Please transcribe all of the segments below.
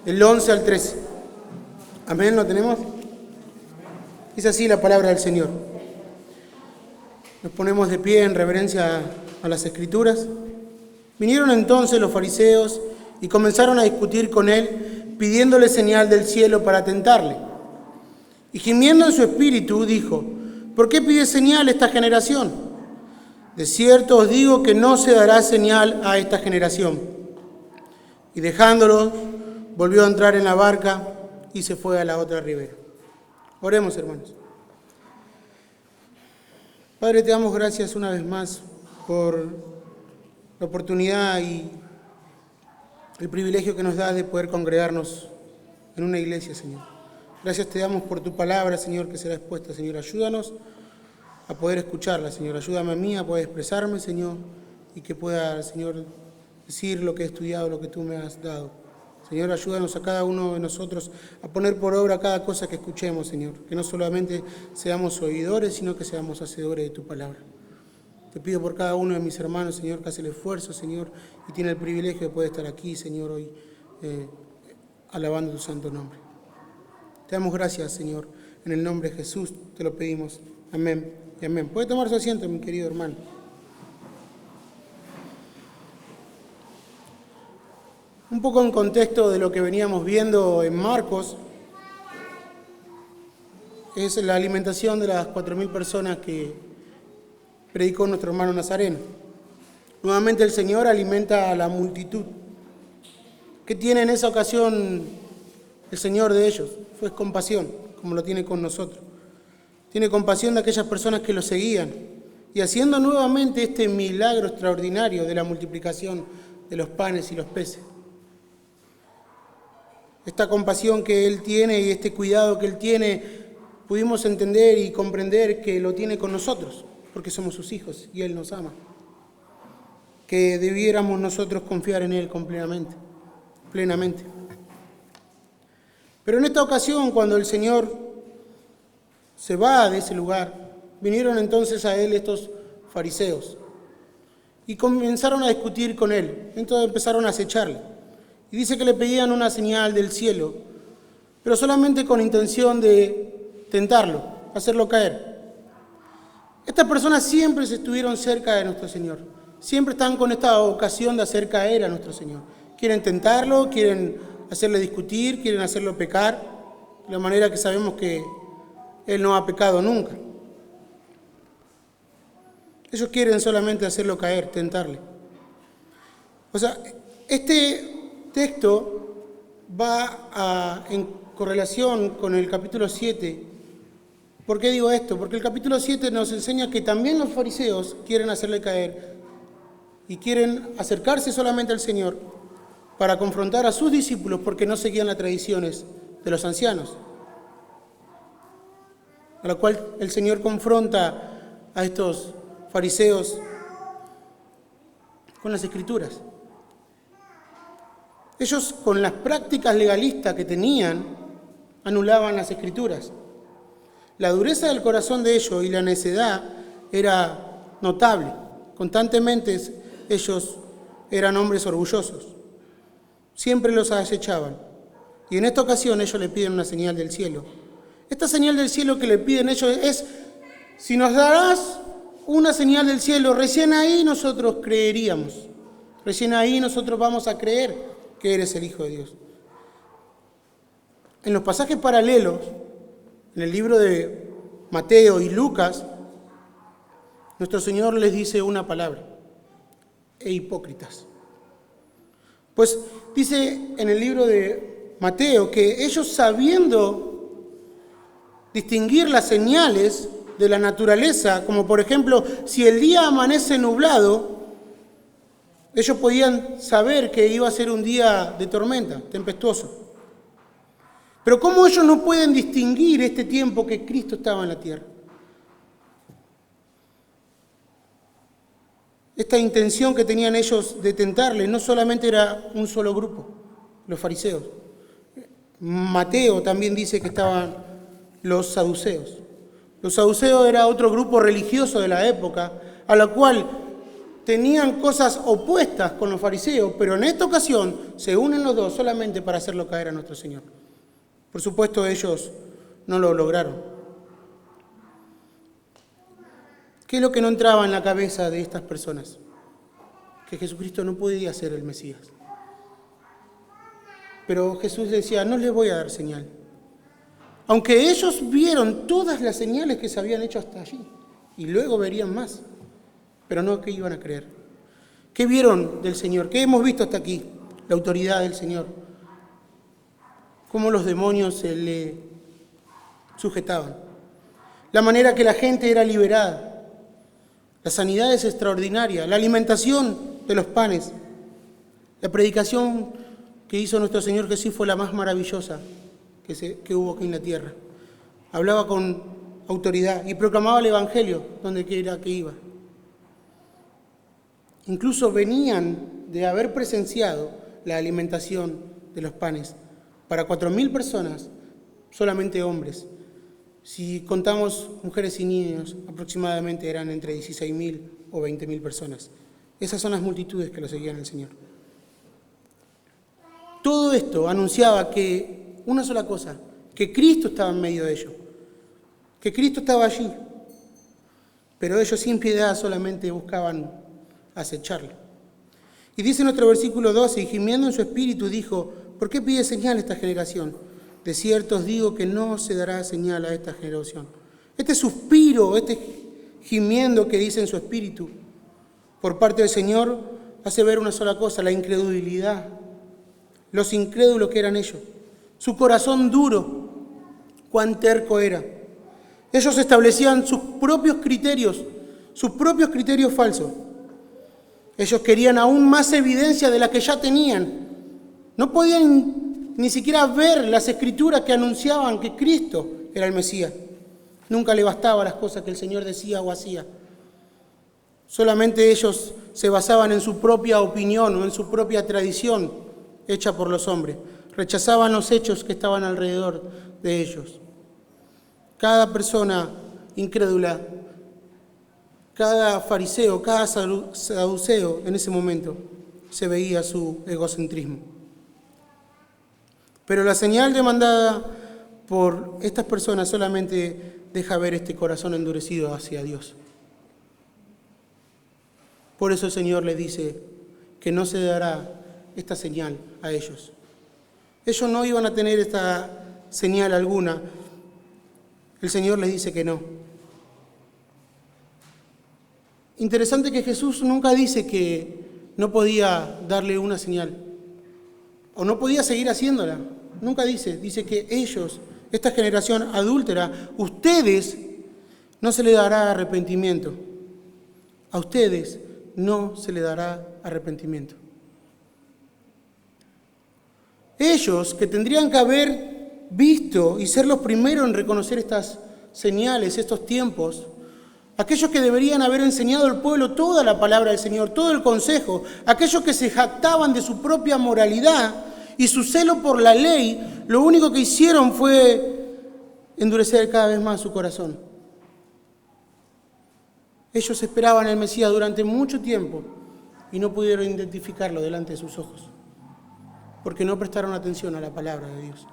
del 11 al 13. Amén, ¿lo tenemos? Es así la palabra del Señor. Nos ponemos de pie en reverencia a las Escrituras. Vinieron entonces los fariseos y comenzaron a discutir con él, pidiéndole señal del cielo para tentarle. Y gimiendo en su espíritu, dijo: ¿por qué pide señal esta generación? De cierto os digo que no se dará señal a esta generación. Y dejándolo, volvió a entrar en la barca y se fue a la otra ribera. Oremos, hermanos. Padre, te damos gracias una vez más por la oportunidad y el privilegio que nos das de poder congregarnos en una iglesia, Señor. Gracias te damos por tu palabra, Señor, que será expuesta, Señor. Ayúdanos a poder escucharla, Señor. Ayúdame a mí a poder expresarme, Señor, y que pueda, Señor, decir lo que he estudiado, lo que tú me has dado. Señor, ayúdanos a cada uno de nosotros a poner por obra cada cosa que escuchemos, Señor. Que no solamente seamos oidores, sino que seamos hacedores de tu palabra. Te pido por cada uno de mis hermanos, Señor, que hace el esfuerzo, Señor, y tiene el privilegio de poder estar aquí, Señor, hoy, alabando tu santo nombre. Te damos gracias, Señor. En el nombre de Jesús te lo pedimos. Amén y amén. Puede tomar su asiento, mi querido hermano. Un poco en contexto de lo que veníamos viendo en Marcos, es la alimentación de las 4.000 personas que predicó nuestro hermano Nazareno. Nuevamente el Señor alimenta a la multitud. ¿Qué tiene en esa ocasión el Señor de ellos? Fue compasión, como lo tiene con nosotros. Tiene compasión de aquellas personas que lo seguían y haciendo nuevamente este milagro extraordinario de la multiplicación de los panes y los peces. Esta compasión que Él tiene y este cuidado que Él tiene, pudimos entender y comprender que lo tiene con nosotros, porque somos sus hijos y Él nos ama. Que debiéramos nosotros confiar en Él plenamente. Pero en esta ocasión, cuando el Señor se va de ese lugar, vinieron entonces a Él estos fariseos y comenzaron a discutir con Él. Entonces empezaron a acecharle. Y dice que le pedían una señal del cielo, pero solamente con intención de tentarlo, hacerlo caer. Estas personas siempre se estuvieron cerca de nuestro Señor. Siempre están con esta ocasión de hacer caer a nuestro Señor. Quieren tentarlo, quieren hacerle discutir, quieren hacerlo pecar, de la manera que sabemos que Él no ha pecado nunca. Ellos quieren solamente hacerlo caer, tentarle. O sea, este texto va en correlación con el capítulo 7. ¿Por qué digo esto? Porque el capítulo 7 nos enseña que también los fariseos quieren hacerle caer y quieren acercarse solamente al Señor para confrontar a sus discípulos porque no seguían las tradiciones de los ancianos. A la cual el Señor confronta a estos fariseos con las Escrituras. Ellos, con las prácticas legalistas que tenían, anulaban las Escrituras. La dureza del corazón de ellos y la necedad era notable. Constantemente ellos eran hombres orgullosos. Siempre los acechaban. Y en esta ocasión ellos le piden una señal del cielo. Esta señal del cielo que le piden ellos es: si nos darás una señal del cielo, recién ahí nosotros creeríamos. Recién ahí nosotros vamos a creer que eres el Hijo de Dios. En los pasajes paralelos, en el libro de Mateo y Lucas, nuestro Señor les dice una palabra: e hipócritas. Pues dice en el libro de Mateo que ellos, sabiendo distinguir las señales de la naturaleza, como por ejemplo, si el día amanece nublado, ellos podían saber que iba a ser un día de tormenta, tempestuoso. Pero ¿cómo ellos no pueden distinguir este tiempo que Cristo estaba en la tierra? Esta intención que tenían ellos de tentarle no solamente era un solo grupo, los fariseos. Mateo también dice que estaban los saduceos. Los saduceos era otro grupo religioso de la época, a la cual tenían cosas opuestas con los fariseos, pero en esta ocasión se unen los dos solamente para hacerlo caer a nuestro Señor. Por supuesto, ellos no lo lograron. ¿Qué es lo que no entraba en la cabeza de estas personas? Que Jesucristo no podía ser el Mesías. Pero Jesús decía, no les voy a dar señal. Aunque ellos vieron todas las señales que se habían hecho hasta allí, y luego verían más, pero no que iban a creer. ¿Qué vieron del Señor? ¿Qué hemos visto hasta aquí? La autoridad del Señor. Cómo los demonios se le sujetaban. La manera que la gente era liberada. La sanidad es extraordinaria. La alimentación de los panes. La predicación que hizo nuestro Señor Jesús fue la más maravillosa que hubo aquí en la tierra. Hablaba con autoridad y proclamaba el Evangelio donde quiera que iba. Incluso venían de haber presenciado la alimentación de los panes para 4.000 personas, solamente hombres. Si contamos mujeres y niños, aproximadamente eran entre 16.000 o 20.000 personas. Esas son las multitudes que lo seguían al Señor. Todo esto anunciaba que una sola cosa, que Cristo estaba en medio de ellos, que Cristo estaba allí, pero ellos sin piedad solamente buscaban acecharlo. Y dice nuestro versículo 12, y gimiendo en su espíritu dijo, ¿por qué pide señal esta generación? De cierto os digo que no se dará señal a esta generación. Este suspiro, este gimiendo que dice en su espíritu, por parte del Señor, hace ver una sola cosa, la incredulidad, los incrédulos que eran ellos, su corazón duro, cuán terco era. Ellos establecían sus propios criterios falsos. Ellos querían aún más evidencia de la que ya tenían. No podían ni siquiera ver las escrituras que anunciaban que Cristo era el Mesías. Nunca le bastaban las cosas que el Señor decía o hacía. Solamente ellos se basaban en su propia opinión o en su propia tradición hecha por los hombres. Rechazaban los hechos que estaban alrededor de ellos. Cada persona incrédula, cada fariseo, cada saduceo en ese momento se veía su egocentrismo. Pero la señal demandada por estas personas solamente deja ver este corazón endurecido hacia Dios. Por eso el Señor les dice que no se dará esta señal a ellos. Ellos no iban a tener esta señal alguna. El Señor les dice que no. Interesante que Jesús nunca dice que no podía darle una señal o no podía seguir haciéndola. Nunca dice que ellos, esta generación adúltera, ustedes no se les dará arrepentimiento. A ustedes no se les dará arrepentimiento. Ellos que tendrían que haber visto y ser los primeros en reconocer estas señales, estos tiempos, aquellos que deberían haber enseñado al pueblo toda la palabra del Señor, todo el consejo, aquellos que se jactaban de su propia moralidad y su celo por la ley, lo único que hicieron fue endurecer cada vez más su corazón. Ellos esperaban al Mesías durante mucho tiempo y no pudieron identificarlo delante de sus ojos, porque no prestaron atención a la palabra de Dios.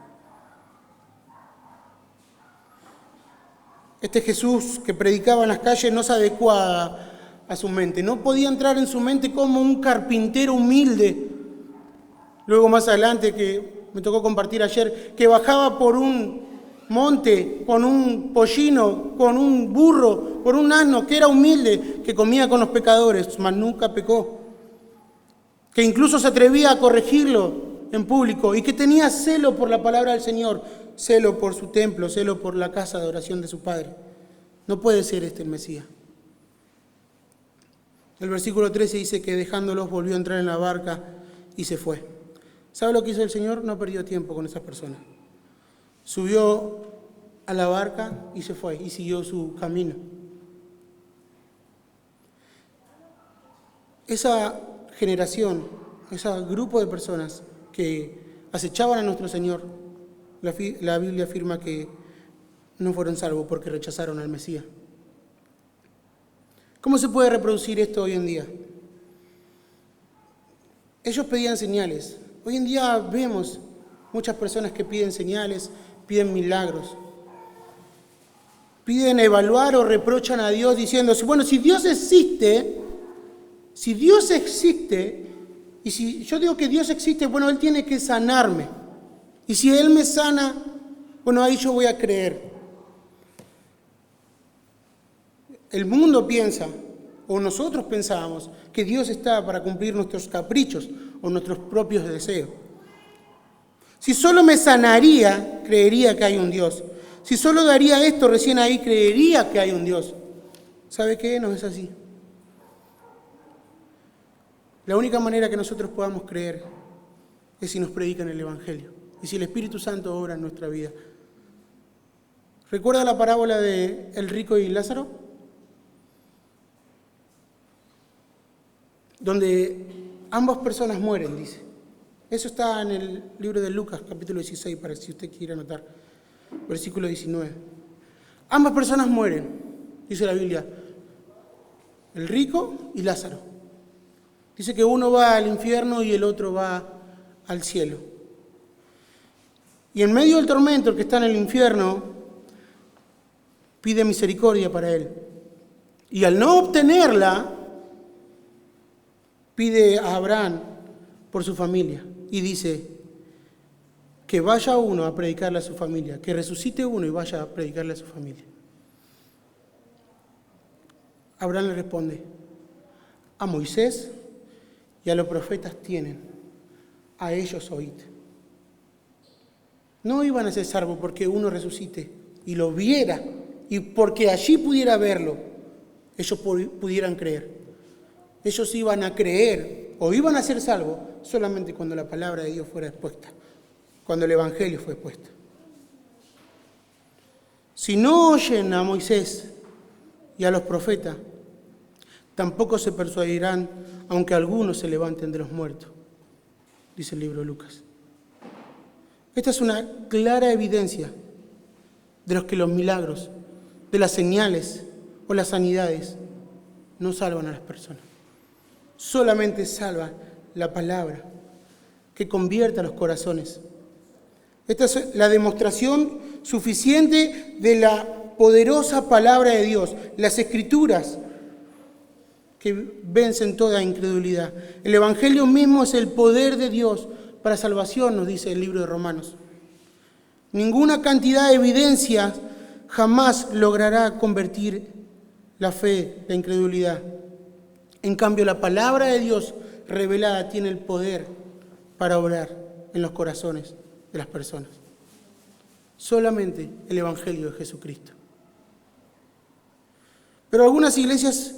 Este Jesús que predicaba en las calles no se adecuaba a su mente, no podía entrar en su mente como un carpintero humilde. Luego más adelante, que me tocó compartir ayer, que bajaba por un monte con un pollino, con un burro, por un asno, que era humilde, que comía con los pecadores, mas nunca pecó, que incluso se atrevía a corregirlo en público y que tenía celo por la palabra del Señor, celo por su templo, celo por la casa de oración de su Padre. No puede ser este el Mesías. El versículo 13 dice que dejándolos volvió a entrar en la barca y se fue. ¿Sabe lo que hizo el Señor? No perdió tiempo con esas personas. Subió a la barca y se fue y siguió su camino. Esa generación, ese grupo de personas que acechaban a nuestro Señor, la Biblia afirma que no fueron salvos porque rechazaron al Mesías. ¿Cómo se puede reproducir esto hoy en día? Ellos pedían señales. Hoy en día vemos muchas personas que piden señales, piden milagros. Piden evaluar o reprochan a Dios diciendo, bueno, si Dios existe, y si yo digo que Dios existe, bueno, Él tiene que sanarme. Y si Él me sana, bueno, ahí yo voy a creer. El mundo piensa, o nosotros pensábamos, que Dios está para cumplir nuestros caprichos o nuestros propios deseos. Si solo me sanaría, creería que hay un Dios. Si solo daría esto, recién ahí creería que hay un Dios. ¿Sabe qué? No es así. La única manera que nosotros podamos creer es si nos predican el Evangelio y si el Espíritu Santo obra en nuestra vida. ¿Recuerda la parábola de el rico y Lázaro? Donde ambas personas mueren, dice. Eso está en el libro de Lucas, capítulo 16, para si usted quiere anotar. Versículo 19. Ambas personas mueren, dice la Biblia. El rico y Lázaro. Dice que uno va al infierno y el otro va al cielo. Y en medio del tormento, el que está en el infierno pide misericordia para él. Y al no obtenerla, pide a Abraham por su familia. Y dice que vaya uno a predicarle a su familia, que resucite uno y vaya a predicarle a su familia. Abraham le responde, a Moisés y a los profetas tienen, a ellos oíd. No iban a ser salvos porque uno resucite y lo viera, y porque allí pudiera verlo, ellos pudieran creer. Ellos iban a creer o iban a ser salvos solamente cuando la palabra de Dios fuera expuesta, cuando el Evangelio fue expuesto. Si no oyen a Moisés y a los profetas, tampoco se persuadirán, aunque algunos se levanten de los muertos, dice el libro de Lucas. Esta es una clara evidencia de los que los milagros, de las señales o las sanidades no salvan a las personas. Solamente salva la palabra que convierte a los corazones. Esta es la demostración suficiente de la poderosa palabra de Dios, las Escrituras que vencen toda incredulidad. El Evangelio mismo es el poder de Dios para salvación, nos dice el libro de Romanos. Ninguna cantidad de evidencias jamás logrará convertir la fe, la incredulidad. En cambio, la palabra de Dios revelada tiene el poder para obrar en los corazones de las personas. Solamente el Evangelio de Jesucristo. Pero en algunas iglesias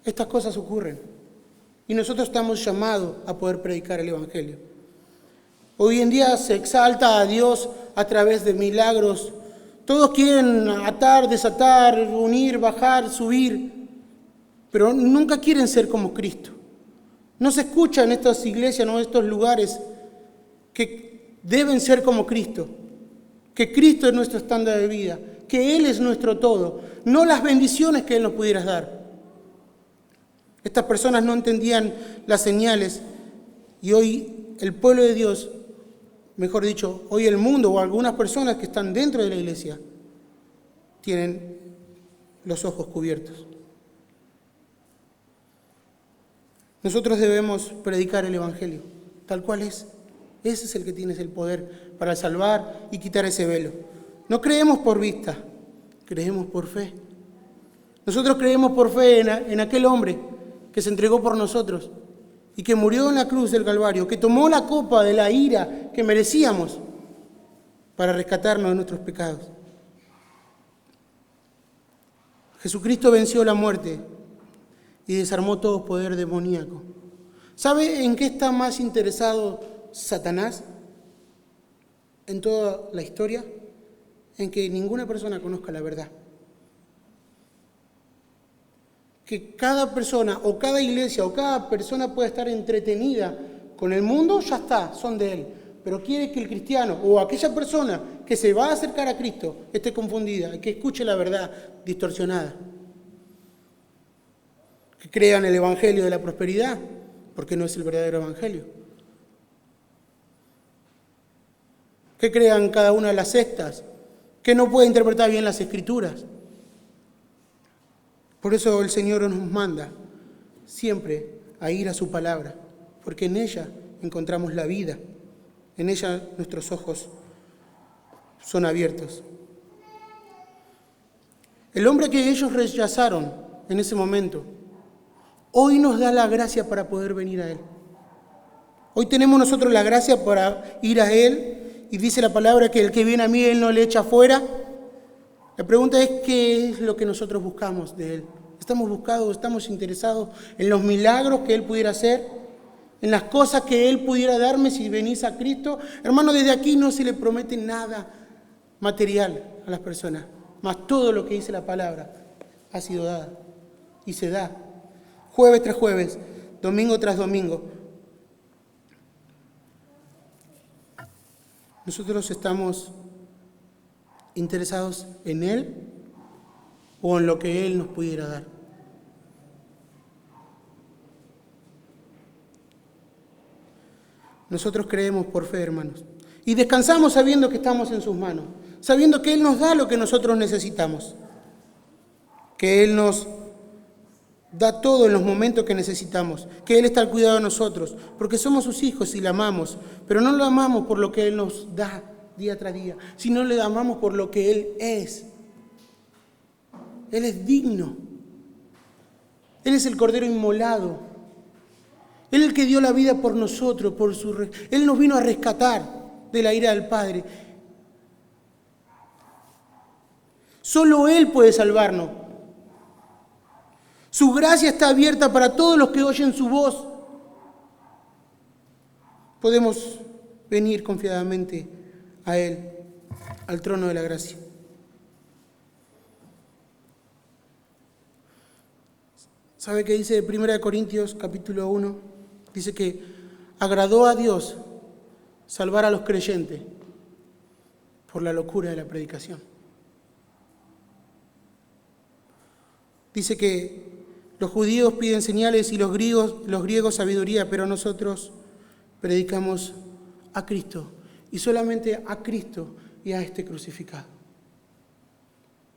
estas cosas ocurren y nosotros estamos llamados a poder predicar el Evangelio. Hoy en día se exalta a Dios a través de milagros. Todos quieren atar, desatar, unir, bajar, subir, pero nunca quieren ser como Cristo. No se escucha en estas iglesias, no en estos lugares, que deben ser como Cristo, que Cristo es nuestro estándar de vida, que Él es nuestro todo, no las bendiciones que Él nos pudiera dar. Estas personas no entendían las señales y hoy el pueblo de Dios, mejor dicho, hoy el mundo o algunas personas que están dentro de la iglesia tienen los ojos cubiertos. Nosotros debemos predicar el Evangelio, tal cual es. Ese es el que tiene el poder para salvar y quitar ese velo. No creemos por vista, creemos por fe. Nosotros creemos por fe en aquel hombre que se entregó por nosotros y que murió en la cruz del Calvario, que tomó la copa de la ira que merecíamos para rescatarnos de nuestros pecados. Jesucristo venció la muerte y desarmó todo poder demoníaco. ¿Sabe en qué está más interesado Satanás en toda la historia? En que ninguna persona conozca la verdad. Que cada persona o cada iglesia o cada persona pueda estar entretenida con el mundo, ya está, son de él. Pero quiere que el cristiano o aquella persona que se va a acercar a Cristo esté confundida, que escuche la verdad distorsionada. Que crean el evangelio de la prosperidad, porque no es el verdadero evangelio. Que crean cada una de las sectas, que no puede interpretar bien las escrituras. Por eso el Señor nos manda siempre a ir a su palabra, porque en ella encontramos la vida, en ella nuestros ojos son abiertos. El hombre que ellos rechazaron en ese momento, hoy nos da la gracia para poder venir a Él. Hoy tenemos nosotros la gracia para ir a Él, y dice la palabra que el que viene a mí, Él no le echa fuera. La pregunta es, ¿qué es lo que nosotros buscamos de Él? ¿Estamos buscados, estamos interesados en los milagros que Él pudiera hacer? ¿En las cosas que Él pudiera darme si venís a Cristo? Hermano, desde aquí no se le promete nada material a las personas, mas todo lo que dice la palabra ha sido dada y se da jueves tras jueves, domingo tras domingo. Nosotros estamos interesados en Él o en lo que Él nos pudiera dar. Nosotros creemos por fe, hermanos, y descansamos sabiendo que estamos en sus manos, sabiendo que Él nos da lo que nosotros necesitamos, que Él nos da todo en los momentos que necesitamos, que Él está al cuidado de nosotros, porque somos sus hijos y le amamos, pero no lo amamos por lo que Él nos da día tras día, sino le amamos por lo que Él es. Él es digno. Él es el Cordero inmolado. Él es el que dio la vida por nosotros, Él nos vino a rescatar de la ira del Padre. Solo Él puede salvarnos. Su gracia está abierta para todos los que oyen su voz. Podemos venir confiadamente a Él, al trono de la gracia. ¿Sabe qué dice 1 Corintios capítulo 1? Dice que agradó a Dios salvar a los creyentes por la locura de la predicación. Dice que los judíos piden señales y los griegos sabiduría, pero nosotros predicamos a Cristo y solamente a Cristo y a este crucificado.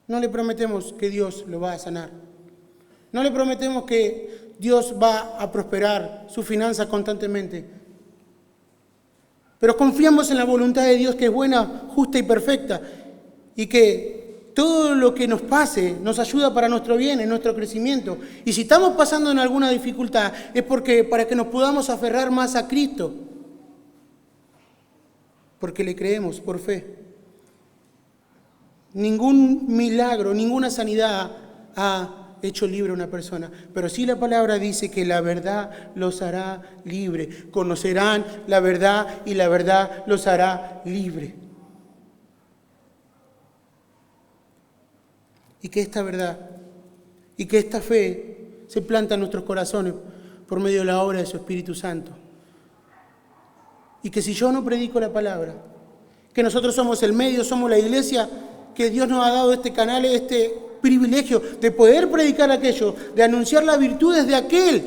No le prometemos que Dios lo va a sanar. No le prometemos que Dios va a prosperar su finanza constantemente. Pero confiamos en la voluntad de Dios, que es buena, justa y perfecta, y que todo lo que nos pase nos ayuda para nuestro bien, en nuestro crecimiento. Y si estamos pasando en alguna dificultad, es para que nos podamos aferrar más a Cristo, porque le creemos por fe. Ningún milagro, ninguna sanidad ha hecho libre a una persona, pero sí la palabra dice que la verdad los hará libre. Conocerán la verdad y la verdad los hará libre. Y que esta verdad y que esta fe se planta en nuestros corazones por medio de la obra de su Espíritu Santo. Y que si yo no predico la palabra, que nosotros somos el medio, somos la iglesia, que Dios nos ha dado este canal, este privilegio de poder predicar aquello, de anunciar las virtudes de aquel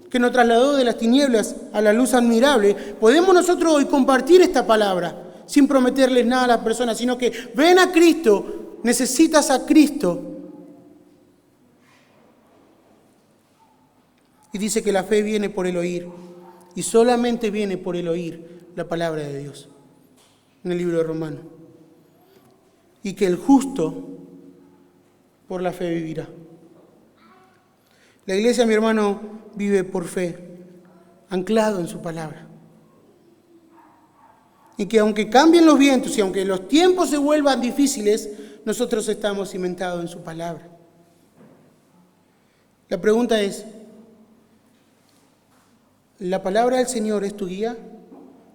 que nos trasladó de las tinieblas a la luz admirable. Podemos nosotros hoy compartir esta palabra sin prometerles nada a las personas, sino que ven a Cristo, necesitas a Cristo. Y dice que la fe viene por el oír, y solamente viene por el oír la palabra de Dios, en el libro de Romanos. Y que el justo por la fe vivirá. La iglesia, mi hermano, vive por fe, anclado en su palabra. Y que aunque cambien los vientos y aunque los tiempos se vuelvan difíciles, nosotros estamos cimentados en su palabra. La pregunta es, ¿la palabra del Señor es tu guía?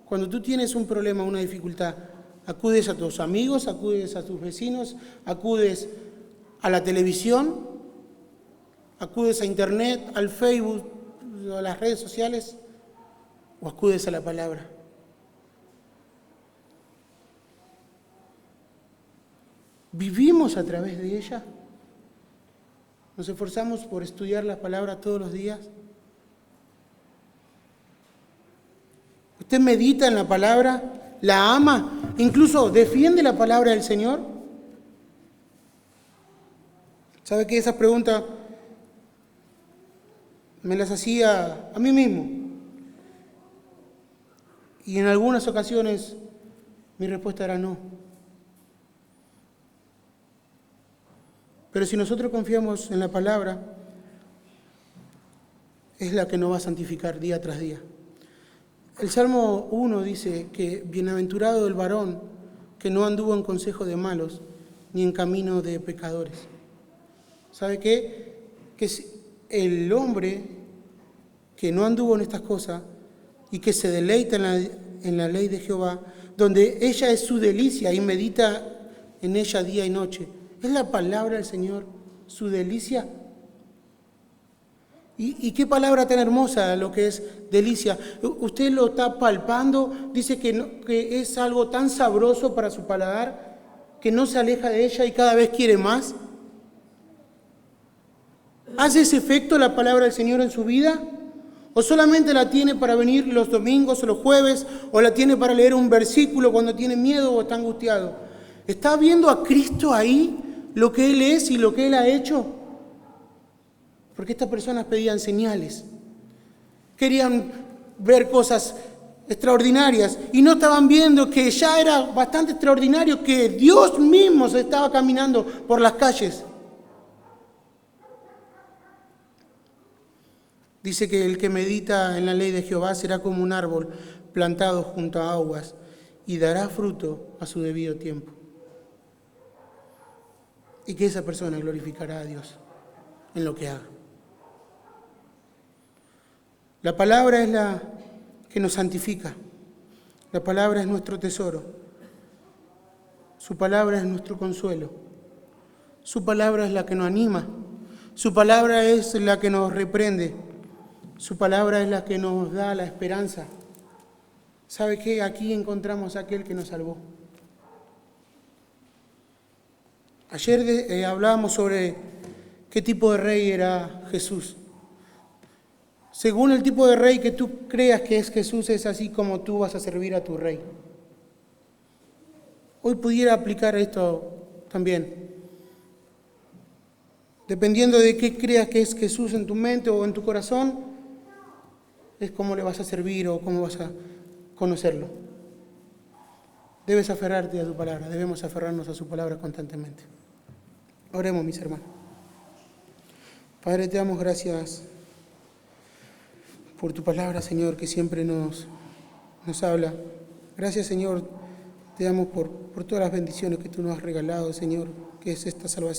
Cuando tú tienes un problema, una dificultad, acudes a tus amigos, acudes a tus vecinos, acudes a la televisión, acudes a internet, al Facebook, a las redes sociales, o acudes a la palabra. ¿Vivimos a través de ella? ¿Nos esforzamos por estudiar la palabra todos los días? ¿Usted medita en la palabra? ¿La ama? ¿Incluso defiende la palabra del Señor? ¿Sabe que esas preguntas me las hacía a mí mismo? Y en algunas ocasiones mi respuesta era no. Pero si nosotros confiamos en la palabra, es la que nos va a santificar día tras día. El Salmo 1 dice que bienaventurado el varón que no anduvo en consejo de malos, ni en camino de pecadores. ¿Sabe qué? Que el hombre que no anduvo en estas cosas y que se deleita en la ley de Jehová, donde ella es su delicia y medita en ella día y noche. ¿Es la palabra del Señor su delicia? ¿Y qué palabra tan hermosa lo que es delicia? Usted lo está palpando, dice que es algo tan sabroso para su paladar que no se aleja de ella y cada vez quiere más. ¿Hace ese efecto la palabra del Señor en su vida? ¿O solamente la tiene para venir los domingos o los jueves? ¿O la tiene para leer un versículo cuando tiene miedo o está angustiado? ¿Está viendo a Cristo ahí, lo que Él es y lo que Él ha hecho? Porque estas personas pedían señales. Querían ver cosas extraordinarias y no estaban viendo que ya era bastante extraordinario que Dios mismo se estaba caminando por las calles. Dice que el que medita en la ley de Jehová será como un árbol plantado junto a aguas y dará fruto a su debido tiempo. Y que esa persona glorificará a Dios en lo que haga. La palabra es la que nos santifica. La palabra es nuestro tesoro. Su palabra es nuestro consuelo. Su palabra es la que nos anima. Su palabra es la que nos reprende. Su palabra es la que nos da la esperanza. ¿Sabe qué? Aquí encontramos a aquel que nos salvó. Ayer hablábamos sobre qué tipo de rey era Jesús. Según el tipo de rey que tú creas que es Jesús, es así como tú vas a servir a tu rey. Hoy pudiera aplicar esto también. Dependiendo de qué creas que es Jesús en tu mente o en tu corazón, es cómo le vas a servir o cómo vas a conocerlo. Debes aferrarte a tu palabra, debemos aferrarnos a su palabra constantemente. Oremos, mis hermanos. Padre, te damos gracias por tu palabra, Señor, que siempre nos habla. Gracias, Señor, te damos por todas las bendiciones que tú nos has regalado, Señor, que es esta salvación.